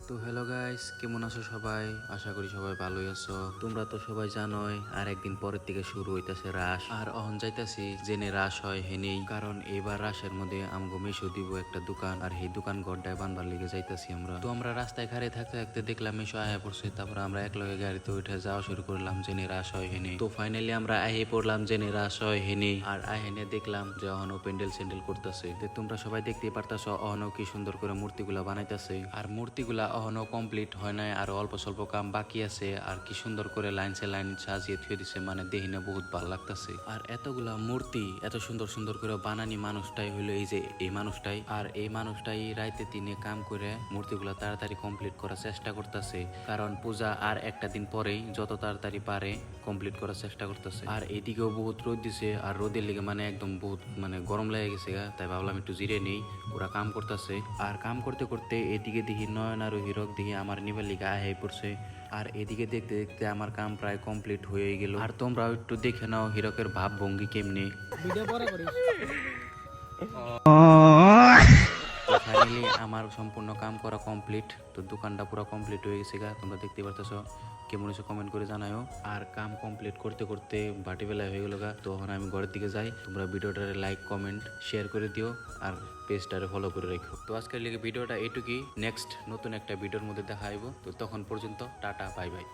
তো hello guys, কেমন আছো সবাই? আশা করি সবাই ভালোই আছো। তোমরা তো সবাই জানোই আর একদিন পরের থেকে শুরু হইতাছে রাস। আর অহন যাইতাছি জেনে রাস হয় হেনেই, কারণ এবার রাসের মধ্যে আমগো মেশো দিব একটা দোকান, আর এই দোকান গড্ডায় বানবার লেগে যাইতাছি আমরা। তো আমরা রাস্তায় খাড়ে থাকতে থাকতে দেখলাম মেশো আয়া পড়ছে, তারপর আমরা একলগে গাড়িতে উঠে যাওয়া শুরু করলাম জেনে রাস হয় হেনে। তো ফাইনালি আমরা আহে পড়লাম জেনে রাস হয় হেনে, আর আহেনে দেখলাম যে অহনো প্যান্ডেল স্যান্ডেল করতেছে। তোমরা সবাই দেখতেই পারতাছো অহনো কি সুন্দর করে মূর্তিগুলা বানাইতেছে, আর মূর্তিগুলা অহনো কমপ্লিট হয় নাই, আর অল্প স্বল্প কাম বাকি আছে। আর কি সুন্দর করে লাইনসে লাইন সাজিয়ে থুয়ে দিছে, মানে দেহিনে বহুত ভালো লাগতেছে। আর এতগুলা মূর্তি এত সুন্দর সুন্দর করে বানানি মানুষটাই হইলো এই যে এই মানুষটাই, আর এই মানুষটাই রাইতে দিনে কাম করে মূর্তিগুলা তাড়াতাড়ি কমপ্লিট করার চেষ্টা করতেছে, কারণ পূজা আর একটা দিন পরেই যত তাড়াতাড়ি পারে কমপ্লিট করার চেষ্টা করতেছে। আর এদিকেও বহুত রোদ দিছে, আর রোদের লেগে মানে একদম বহুত মানে গরম লেগে গেছে গা, তাই ভাবলাম একটু জিরে নেই। ওরা কাম করতেছে, আর কাম করতে করতে এদিকে দেখি নয়ন আর হিরক দেখি আমার নিবার লিগা আহে পড়ছে। আর এদিকে দেখতে দেখতে আমার কাম প্রায় কমপ্লিট হয়ে গেল। আর তোমরাও একটু দেখে নাও হিরকের ভাব ভঙ্গি কেমনে। ভিডিও পরে করিস। ফাইনালি আমার সম্পূর্ণ কাম করা কমপ্লিট। তো দোকানটা পুরো কমপ্লিট হয়ে গেছে গা, তোমরা দেখতে পারতেছো। কেমন হয়েছে কমেন্ট করে জানাও। আর কাম কমপ্লিট করতে করতে বাটি বেলা হয়ে গেল গা, তখন আমি ঘরের দিকে যাই। তোমরা ভিডিওটারে লাইক কমেন্ট শেয়ার করে দিও, আর পেজটারে ফলো করে রেখো। তো আজকের লিগে ভিডিওটা এইটুকুই। নেক্সট নতুন একটা ভিডিওর মধ্যে দেখা আইব। তো তখন পর্যন্ত টাটা, বাই বাই।